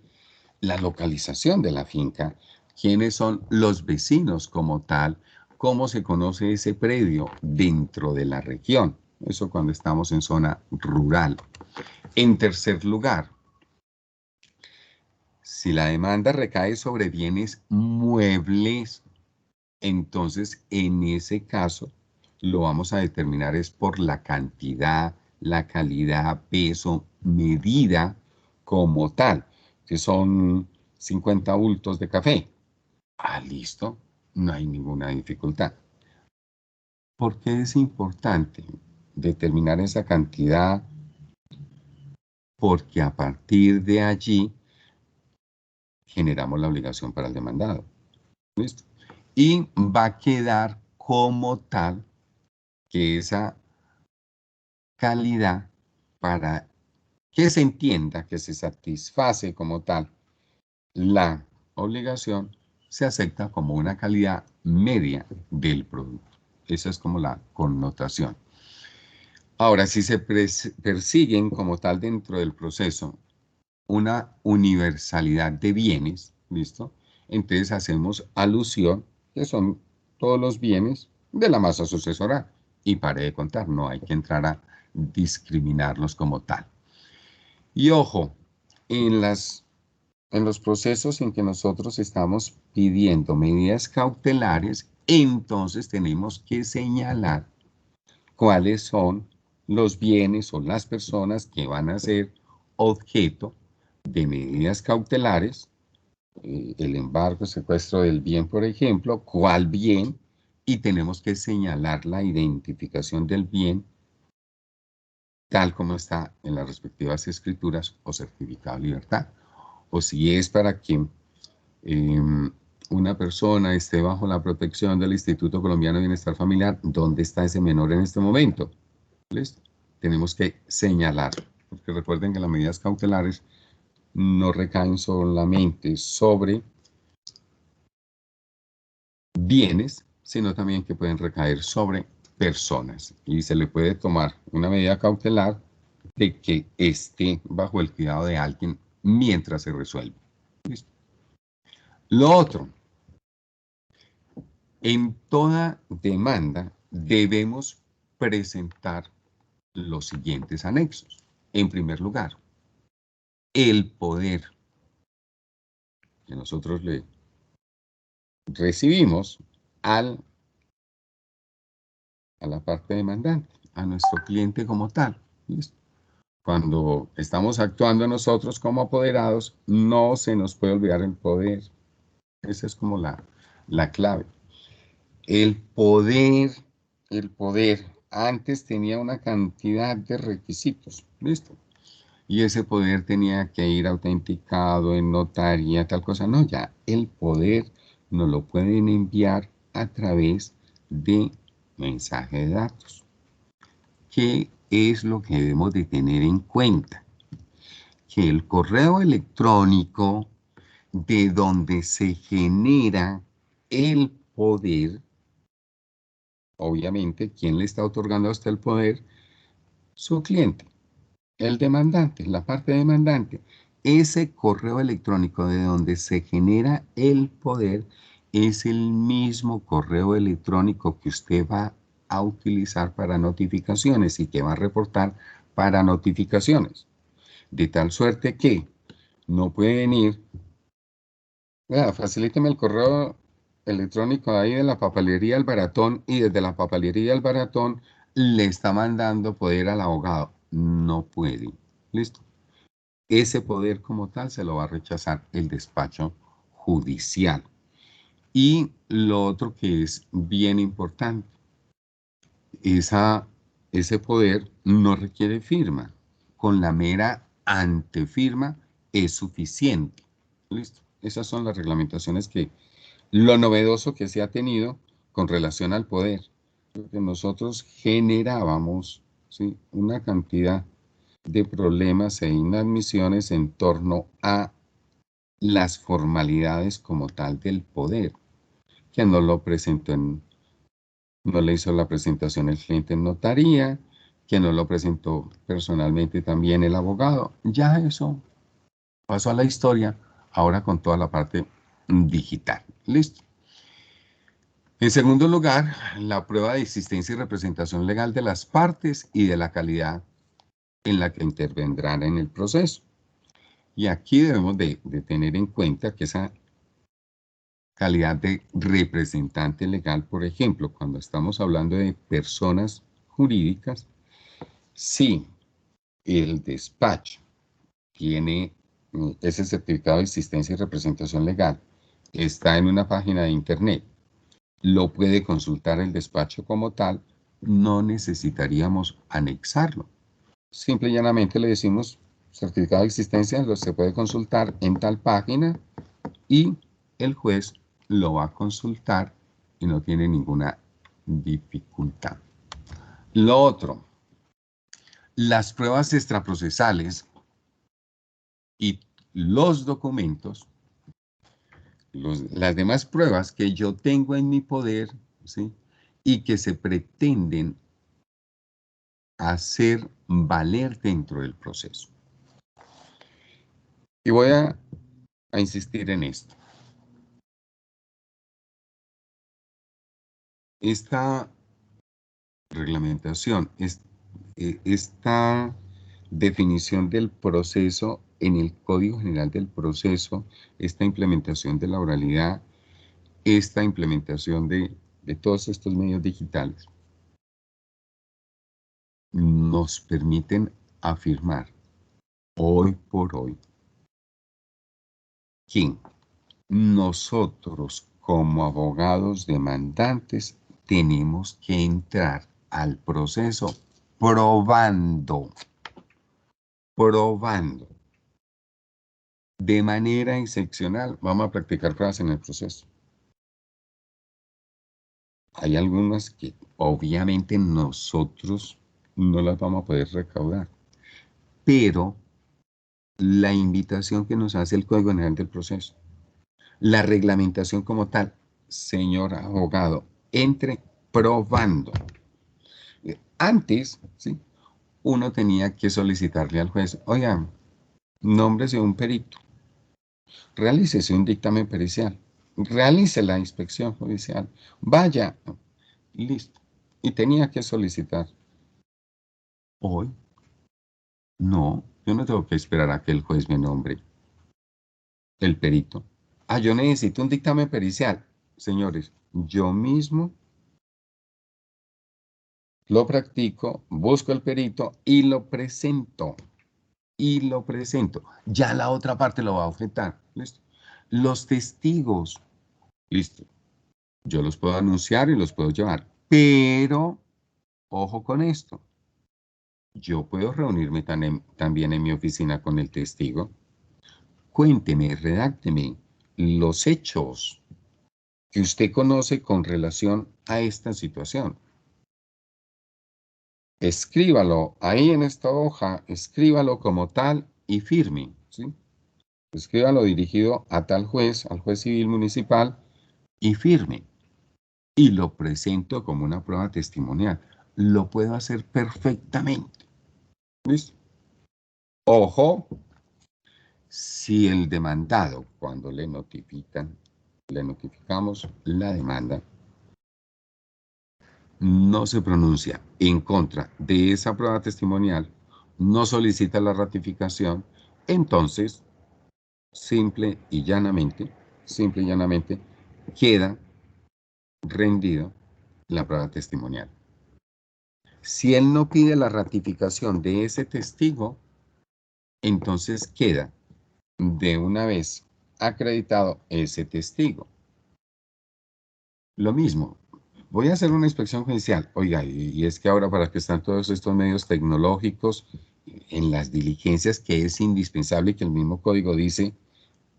la localización de la finca, quiénes son los vecinos como tal, cómo se conoce ese predio dentro de la región. Eso cuando estamos en zona rural. En tercer lugar, si la demanda recae sobre bienes muebles, entonces en ese caso lo vamos a determinar es por la cantidad, la calidad, peso, medida como tal, que son 50 bultos de café. Ah, listo, no hay ninguna dificultad. ¿Por qué es importante determinar esa cantidad? Porque a partir de allí generamos la obligación para el demandado. ¿Listo? Y va a quedar como tal que esa calidad, para que se entienda que se satisface como tal la obligación, se acepta como una calidad media del producto. Esa es como la connotación. Ahora, si se persiguen como tal dentro del proceso una universalidad de bienes, ¿listo? Entonces hacemos alusión que son todos los bienes de la masa sucesoral. Y pare de contar, no hay que entrar a discriminarlos como tal. Y ojo, en los procesos en que nosotros estamos pidiendo medidas cautelares, entonces tenemos que señalar cuáles son los bienes o las personas que van a ser objeto de medidas cautelares, el embargo, el secuestro del bien, por ejemplo, cuál bien, y tenemos que señalar la identificación del bien tal como está en las respectivas escrituras o certificado de libertad. O si es para que una persona esté bajo la protección del Instituto Colombiano de Bienestar Familiar, ¿dónde está ese menor en este momento? ¿Listo? Tenemos que señalar, porque recuerden que las medidas cautelares no recaen solamente sobre bienes, sino también que pueden recaer sobre personas. Y se le puede tomar una medida cautelar de que esté bajo el cuidado de alguien mientras se resuelve. ¿Listo? Lo otro, en toda demanda debemos presentar los siguientes anexos. En primer lugar, el poder que nosotros le recibimos a la parte demandante, a nuestro cliente como tal. ¿Listo? Cuando estamos actuando nosotros como apoderados, no se nos puede olvidar el poder. Esa es como la clave. El poder, el poder, antes tenía una cantidad de requisitos, ¿listo? Y ese poder tenía que ir autenticado en notaría, tal cosa. No, ya el poder nos lo pueden enviar a través de mensaje de datos. ¿Qué es lo que debemos de tener en cuenta? Que el correo electrónico de donde se genera el poder, obviamente, ¿quién le está otorgando a usted el poder? Su cliente, el demandante, la parte demandante. Ese correo electrónico de donde se genera el poder es el mismo correo electrónico que usted va a utilizar para notificaciones y que va a reportar para notificaciones. De tal suerte que no puede venir, vea, facilíteme el correo electrónico ahí de la papelería del Baratón y desde la papelería del Baratón le está mandando poder al abogado. No puede. ¿Listo? Ese poder como tal se lo va a rechazar el despacho judicial. Y lo otro que es bien importante, esa ese poder no requiere firma. Con la mera antefirma es suficiente. ¿Listo? Esas son las reglamentaciones lo novedoso que se ha tenido con relación al poder. Porque nosotros generábamos, ¿sí?, una cantidad de problemas e inadmisiones en torno a las formalidades como tal del poder, que no lo presentó no le hizo la presentación el cliente en notaría, que no lo presentó personalmente también el abogado. Ya eso pasó a la historia, ahora con toda la parte digital. Listo. En segundo lugar, la prueba de existencia y representación legal de las partes y de la calidad en la que intervendrán en el proceso. Y aquí debemos de tener en cuenta que esa calidad de representante legal, por ejemplo, cuando estamos hablando de personas jurídicas, si el despacho tiene ese certificado de existencia y representación legal, está en una página de internet, lo puede consultar el despacho como tal, no necesitaríamos anexarlo. Simple y llanamente le decimos certificado de existencia, se puede consultar en tal página y el juez lo va a consultar y no tiene ninguna dificultad. Lo otro, las pruebas extraprocesales y los documentos, las demás pruebas que yo tengo en mi poder, ¿sí?, y que se pretenden hacer valer dentro del proceso. Y voy a insistir en esto. Esta reglamentación, esta definición del proceso en el Código General del Proceso, esta implementación de la oralidad, esta implementación de todos estos medios digitales, nos permiten afirmar hoy por hoy que nosotros como abogados demandantes tenemos que entrar al proceso probando de manera excepcional. Vamos a practicar pruebas en el proceso. Hay algunas que obviamente nosotros no las vamos a poder recaudar, pero la invitación que nos hace el Código General del Proceso, la reglamentación como tal, señor abogado, entre probando. Antes, ¿sí?, uno tenía que solicitarle al juez, oiga, nómbrese un perito, realícese un dictamen pericial, realice la inspección judicial, vaya, listo. Y tenía que solicitar. Hoy, no, yo no tengo que esperar a que el juez me nombre el perito. Ah, yo necesito un dictamen pericial. Señores, yo mismo lo practico, busco el perito y lo presento. Ya la otra parte lo va a objetar. ¿Listo? Los testigos, listo. Yo los puedo anunciar y los puedo llevar. Pero, ojo con esto. Yo puedo reunirme también en mi oficina con el testigo. Cuénteme, redácteme los hechos que usted conoce con relación a esta situación. Escríbalo ahí en esta hoja, escríbalo como tal y firme, ¿sí? Escríbalo dirigido a tal juez, al juez civil municipal, y firme. Y lo presento como una prueba testimonial. Lo puedo hacer perfectamente. ¿Listo? Ojo, si el demandado, cuando le notificamos la demanda, no se pronuncia en contra de esa prueba testimonial, no solicita la ratificación, entonces simple y llanamente, queda rendido la prueba testimonial. Si él no pide la ratificación de ese testigo, entonces queda de una vez acreditado ese testigo. Lo mismo, voy a hacer una inspección judicial. Oiga, y es que ahora para que están todos estos medios tecnológicos en las diligencias que es indispensable y que el mismo código dice,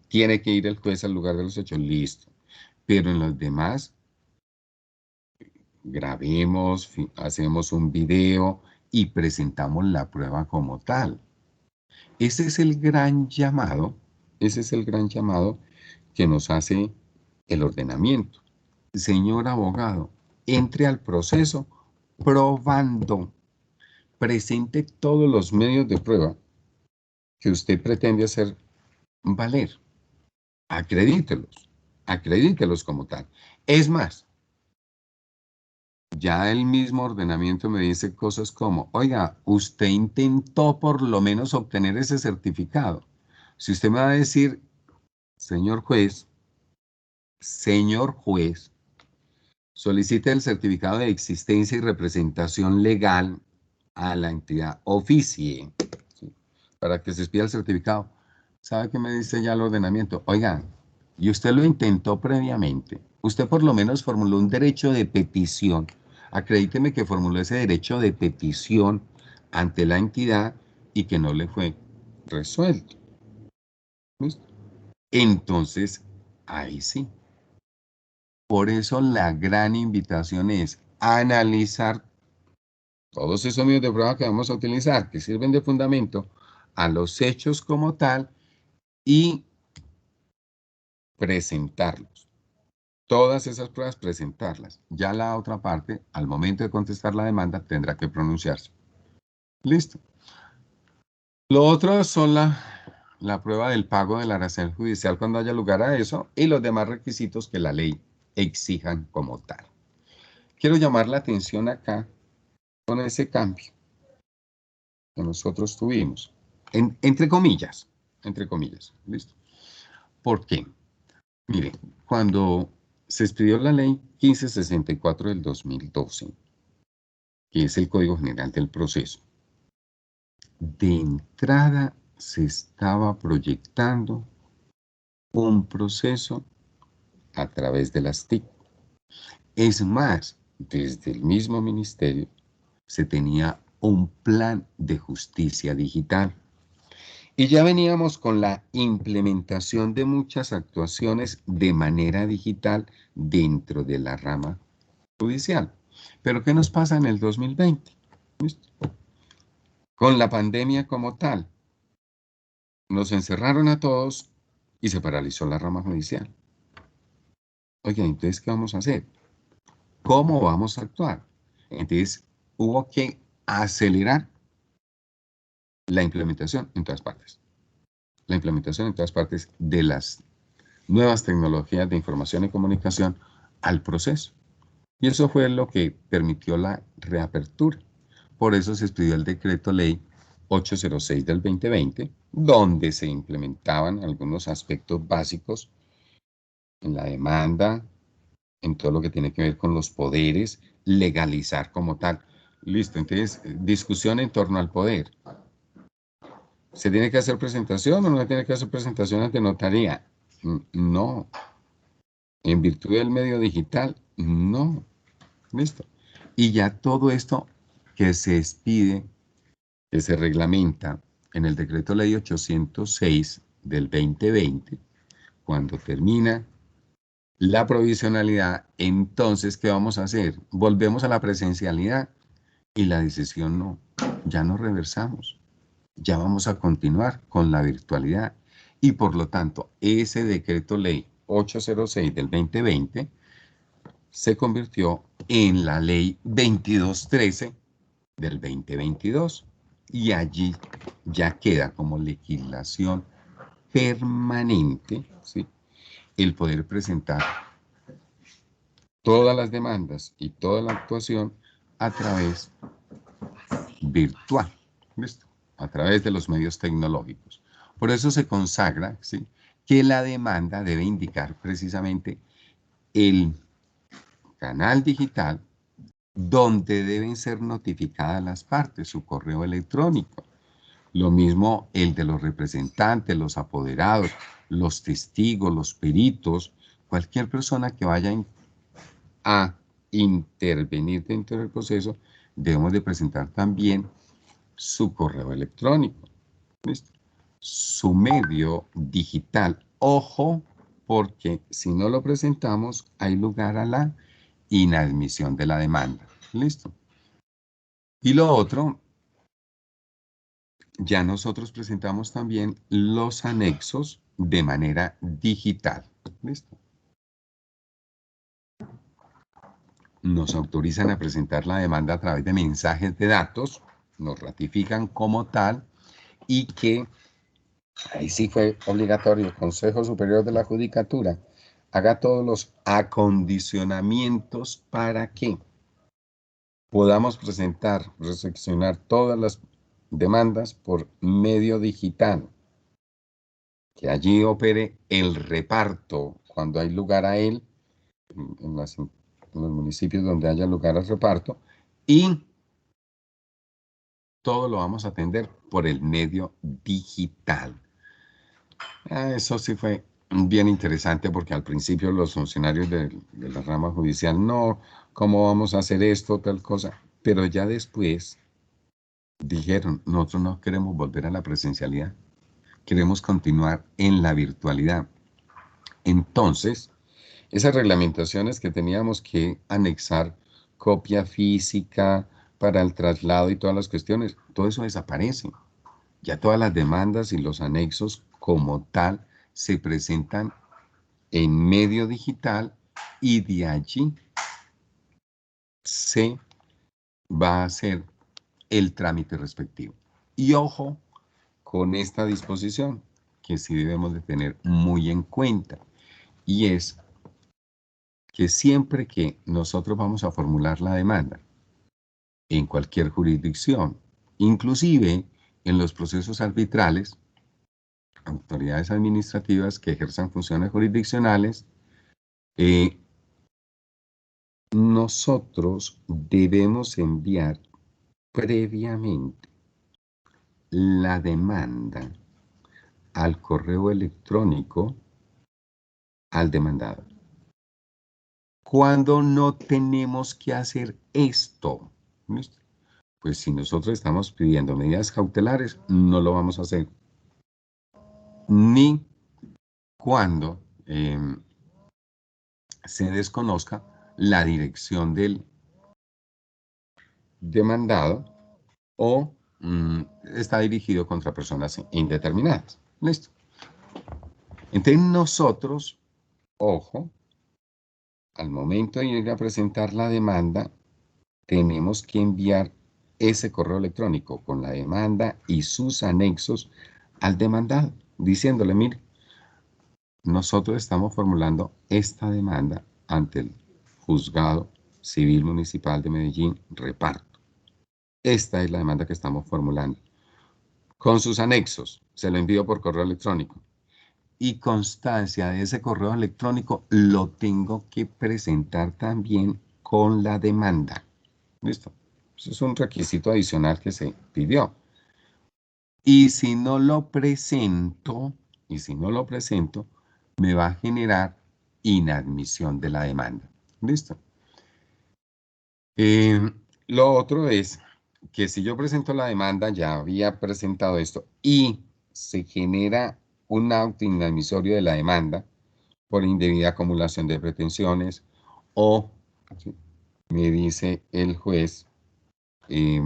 tiene que ir el juez al lugar de los hechos, listo. Pero en los demás, grabemos, hacemos un video y presentamos la prueba como tal. Ese es el gran llamado, ese es el gran llamado que nos hace el ordenamiento. Señor abogado, entre al proceso probando, presente todos los medios de prueba que usted pretende hacer valer. Acredítelos, acredítelos como tal. Es más, ya el mismo ordenamiento me dice cosas como, oiga, usted intentó por lo menos obtener ese certificado. Si usted me va a decir, señor juez, solicite el certificado de existencia y representación legal a la entidad oficie, ¿sí? Para que se expida el certificado. ¿Sabe qué me dice ya el ordenamiento? Oiga, y usted lo intentó previamente. Usted por lo menos formuló un derecho de petición. Acredíteme que formuló ese derecho de petición ante la entidad y que no le fue resuelto. ¿Listo? Entonces, ahí sí. Por eso la gran invitación es analizar todos esos medios de prueba que vamos a utilizar, que sirven de fundamento a los hechos como tal y presentarlos. Todas esas pruebas, presentarlas. Ya la otra parte, al momento de contestar la demanda, tendrá que pronunciarse. Listo. Lo otro son la prueba del pago de la arancel judicial cuando haya lugar a eso y los demás requisitos que la ley exijan como tal. Quiero llamar la atención acá con ese cambio que nosotros tuvimos. Entre comillas, ¿listo? ¿Por qué? Mire, cuando se expidió la ley 1564 del 2012, que es el Código General del Proceso, de entrada se estaba proyectando un proceso a través de las TIC. Es más, desde el mismo ministerio se tenía un plan de justicia digital. Y ya veníamos con la implementación de muchas actuaciones de manera digital dentro de la rama judicial. Pero ¿qué nos pasa en el 2020? ¿Listo? Con la pandemia como tal, nos encerraron a todos y se paralizó la rama judicial. Oye, entonces, ¿qué vamos a hacer? ¿Cómo vamos a actuar? Entonces, hubo que acelerar la implementación en todas partes. La implementación en todas partes de las nuevas tecnologías de información y comunicación al proceso. Y eso fue lo que permitió la reapertura. Por eso se expidió el decreto ley 806 del 2020, donde se implementaban algunos aspectos básicos en la demanda, en todo lo que tiene que ver con los poderes, legalizar como tal. Listo, entonces, discusión en torno al poder. ¿Se tiene que hacer presentación o no se tiene que hacer presentación ante notaría? No. En virtud del medio digital, no. Listo. Y ya todo esto que se expide, que se reglamenta en el decreto ley 806 del 2020, cuando termina la provisionalidad, entonces, ¿qué vamos a hacer? Volvemos a la presencialidad y la decisión no, ya no reversamos, ya vamos a continuar con la virtualidad. Y por lo tanto, ese decreto ley 806 del 2020 se convirtió en la ley 2213 del 2022 y allí ya queda como legislación permanente, ¿sí?, el poder presentar todas las demandas y toda la actuación a través virtual, ¿listo? A través de los medios tecnológicos. Por eso se consagra, ¿sí?, que la demanda debe indicar precisamente el canal digital donde deben ser notificadas las partes, su correo electrónico. Lo mismo el de los representantes, los apoderados, los testigos, los peritos, cualquier persona que vaya a intervenir dentro del proceso, debemos de presentar también su correo electrónico, ¿listo? Su medio digital. Ojo, porque si no lo presentamos, hay lugar a la inadmisión de la demanda. ¿Listo? Y lo otro, ya nosotros presentamos también los anexos de manera digital. ¿Listo? Nos autorizan a presentar la demanda a través de mensajes de datos, nos ratifican como tal y que, ahí sí fue obligatorio, el Consejo Superior de la Judicatura haga todos los acondicionamientos para que podamos presentar, recepcionar todas las demandas por medio digital, que allí opere el reparto cuando hay lugar a él, en los municipios donde haya lugar al reparto, y todo lo vamos a atender por el medio digital. Eso sí fue bien interesante porque al principio los funcionarios de la rama judicial, no, ¿cómo vamos a hacer esto, tal cosa? Pero ya después dijeron, nosotros no queremos volver a la presencialidad, queremos continuar en la virtualidad. Entonces, esas reglamentaciones que teníamos que anexar copia física para el traslado y todas las cuestiones, todo eso desaparece. Ya todas las demandas y los anexos como tal se presentan en medio digital y de allí se va a hacer el trámite respectivo. Y ojo con esta disposición que sí debemos de tener muy en cuenta, y es que siempre que nosotros vamos a formular la demanda en cualquier jurisdicción, inclusive en los procesos arbitrales, autoridades administrativas que ejerzan funciones jurisdiccionales, nosotros debemos enviar previamente la demanda al correo electrónico al demandado. ¿Cuándo no tenemos que hacer esto? ¿Listo? Pues si nosotros estamos pidiendo medidas cautelares, no lo vamos a hacer. Ni cuando se desconozca la dirección del demandado o está dirigido contra personas indeterminadas. ¿Listo? Entonces nosotros, ojo, al momento de ir a presentar la demanda, tenemos que enviar ese correo electrónico con la demanda y sus anexos al demandado, diciéndole, mire, nosotros estamos formulando esta demanda ante el Juzgado Civil Municipal de Medellín, reparto. Esta es la demanda que estamos formulando. Con sus anexos, se lo envío por correo electrónico. Y constancia de ese correo electrónico lo tengo que presentar también con la demanda. ¿Listo? Eso es un requisito adicional que se pidió. Y si no lo presento, me va a generar inadmisión de la demanda. ¿Listo? Lo otro es que si yo presento la demanda, ya había presentado esto, y se genera un auto inadmisorio de la demanda por indebida acumulación de pretensiones, o ¿sí?, me dice el juez que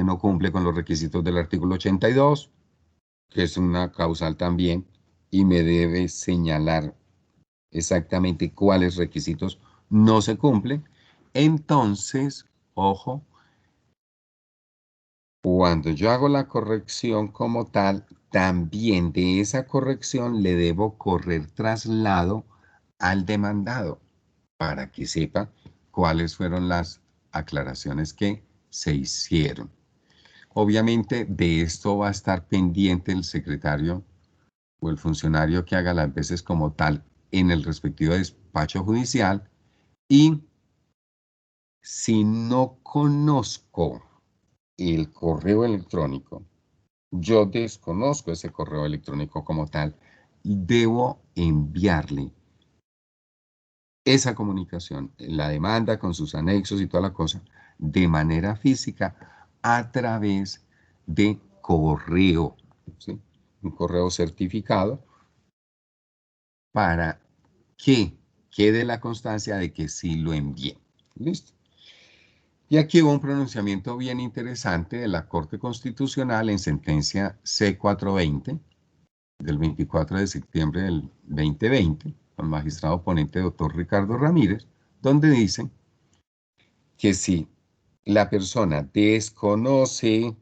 no cumple con los requisitos del artículo 82, que es una causal también, y me debe señalar exactamente cuáles requisitos no se cumplen. Entonces, ojo, cuando yo hago la corrección como tal, también de esa corrección le debo correr traslado al demandado para que sepa cuáles fueron las aclaraciones que se hicieron. Obviamente de esto va a estar pendiente el secretario o el funcionario que haga las veces como tal en el respectivo despacho judicial, y si no conozco el correo electrónico, yo desconozco ese correo electrónico como tal, debo enviarle esa comunicación, la demanda con sus anexos y toda la cosa, de manera física a través de correo, ¿sí? Un correo certificado para que quede la constancia de que sí lo envié. ¿Listo? Y aquí hubo un pronunciamiento bien interesante de la Corte Constitucional en sentencia C420 del 24 de septiembre del 2020, el magistrado ponente doctor Ricardo Ramírez, donde dice que si la persona desconoce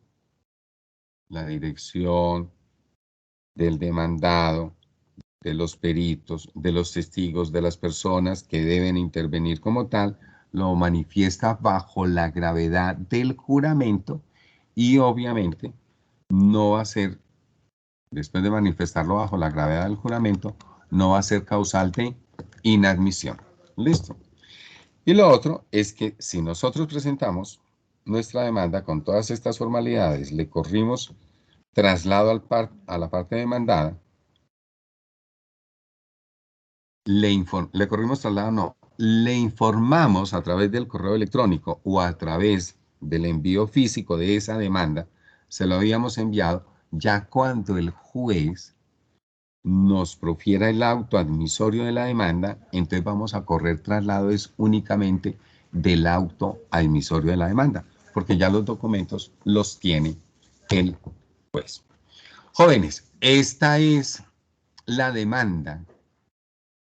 la dirección del demandado, de los peritos, de los testigos, de las personas que deben intervenir como tal, lo manifiesta bajo la gravedad del juramento y obviamente no va a ser, después de manifestarlo bajo la gravedad del juramento, no va a ser causal de inadmisión. ¿Listo? Y lo otro es que si nosotros presentamos nuestra demanda con todas estas formalidades, le corrimos traslado a la parte demandada, le corrimos traslado, no, le informamos a través del correo electrónico o a través del envío físico de esa demanda, se lo habíamos enviado ya cuando el juez nos profiera el auto admisorio de la demanda, entonces vamos a correr traslado es únicamente del auto admisorio de la demanda, porque ya los documentos los tiene el juez. Jóvenes, esta es la demanda.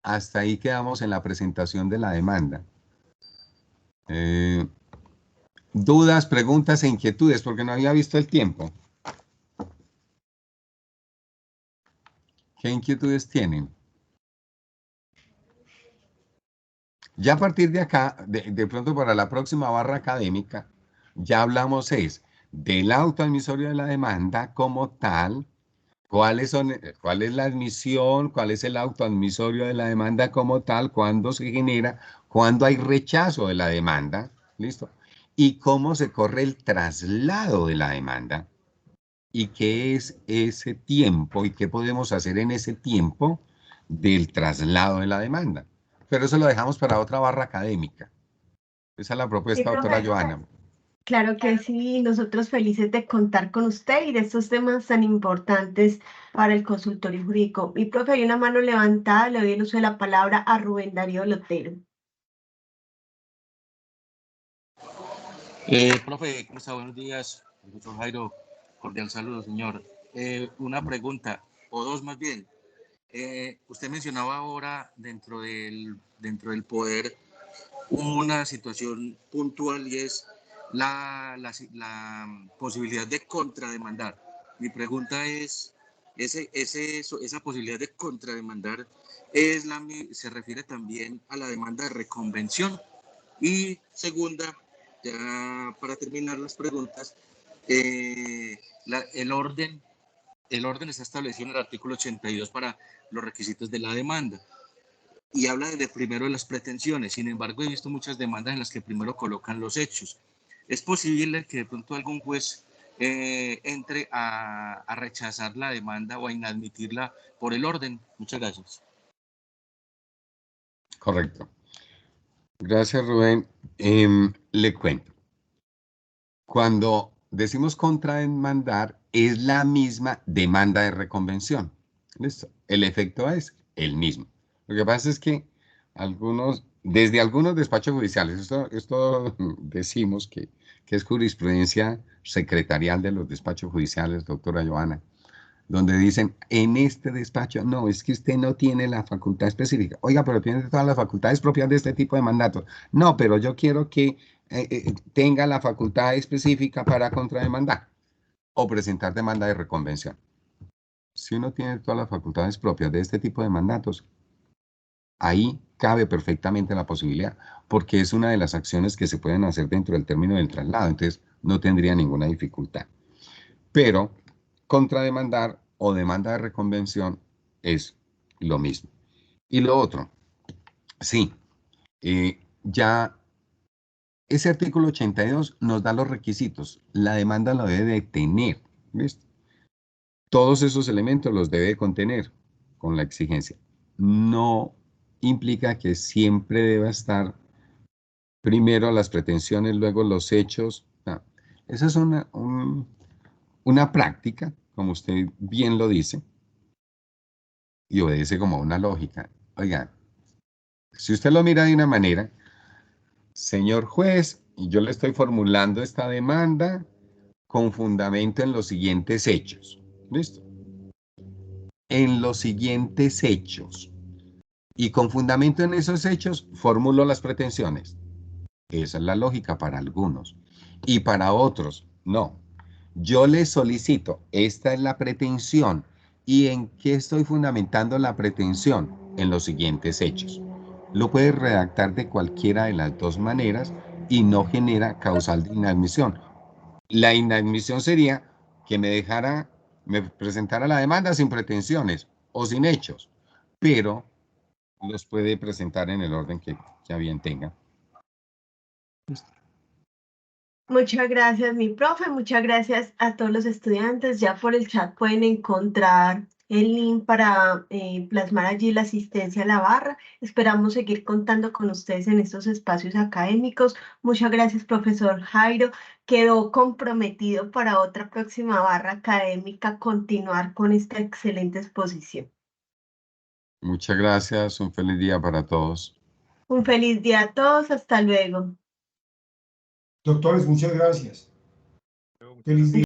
Hasta ahí quedamos en la presentación de la demanda. Dudas, preguntas e inquietudes, porque no había visto el tiempo. ¿Qué inquietudes tienen? Ya a partir de acá, de pronto para la próxima barra académica, ya hablamos del auto admisorio de la demanda como tal, cuál es la admisión, cuál es el auto admisorio de la demanda como tal, cuándo se genera, cuándo hay rechazo de la demanda, ¿listo? Y cómo se corre el traslado de la demanda y qué es ese tiempo y qué podemos hacer en ese tiempo del traslado de la demanda. Pero eso lo dejamos para otra barra académica. Esa es la Sí, propuesta, doctora profe. Joana. Claro que sí, nosotros felices de contar con usted y de estos temas tan importantes para el consultorio jurídico. Mi profe, hay una mano levantada, le doy el uso de la palabra a Rubén Darío Lotero. Profe, ¿cómo está? Buenos días. Profesor Jairo, cordial saludo, señor. Una pregunta, o dos más bien. Usted mencionaba ahora dentro del poder una situación puntual y es la posibilidad de contrademandar. Mi pregunta es, esa posibilidad de contrademandar se refiere también a la demanda de reconvención. Y segunda, ya para terminar las preguntas, eh, la- el orden, el orden está establecido en el artículo 82 para los requisitos de la demanda y habla de primero de las pretensiones. Sin embargo, he visto muchas demandas en las que primero colocan los hechos. Es posible que de pronto algún juez entre a rechazar la demanda o a inadmitirla por el orden. Muchas gracias. Correcto. Gracias, Rubén. Le cuento. Cuando decimos contrademandar, es la misma demanda de reconvención. ¿Listo? El efecto es el mismo. Lo que pasa es que desde algunos despachos judiciales, esto decimos que es jurisprudencia secretarial de los despachos judiciales, doctora Joana, donde dicen, en este despacho, no, es que usted no tiene la facultad específica. Oiga, pero tiene todas las facultades propias de este tipo de mandatos. No, pero yo quiero que tenga la facultad específica para contrademandar o presentar demanda de reconvención. Si uno tiene todas las facultades propias de este tipo de mandatos, ahí cabe perfectamente la posibilidad, porque es una de las acciones que se pueden hacer dentro del término del traslado, entonces no tendría ninguna dificultad. Pero contrademandar o demanda de reconvención es lo mismo. Y lo otro, sí, ya ese artículo 82 nos da los requisitos. La demanda lo debe de tener, ¿listo? Todos esos elementos los debe contener con la exigencia. No implica que siempre deba estar primero las pretensiones, luego los hechos. Esa es una práctica, como usted bien lo dice, y obedece como una lógica. Oiga, si usted lo mira de una manera, señor juez, y yo le estoy formulando esta demanda con fundamento en los siguientes hechos. ¿Listo? En los siguientes hechos. Y con fundamento en esos hechos, formulo las pretensiones. Esa es la lógica para algunos. Y para otros, no. Yo les solicito, esta es la pretensión. ¿Y en qué estoy fundamentando la pretensión? En los siguientes hechos. Lo puede redactar de cualquiera de las dos maneras y no genera causal de inadmisión. La inadmisión sería que me presentara la demanda sin pretensiones o sin hechos, pero los puede presentar en el orden que a bien tenga. Muchas gracias, mi profe. Muchas gracias a todos los estudiantes. Ya por el chat pueden encontrar el link para plasmar allí la asistencia a la barra. Esperamos seguir contando con ustedes en estos espacios académicos. Muchas gracias, profesor Jairo. Quedó comprometido para otra próxima barra académica continuar con esta excelente exposición. Muchas gracias. Un feliz día para todos. Un feliz día a todos. Hasta luego. Doctores, muchas gracias. Feliz día.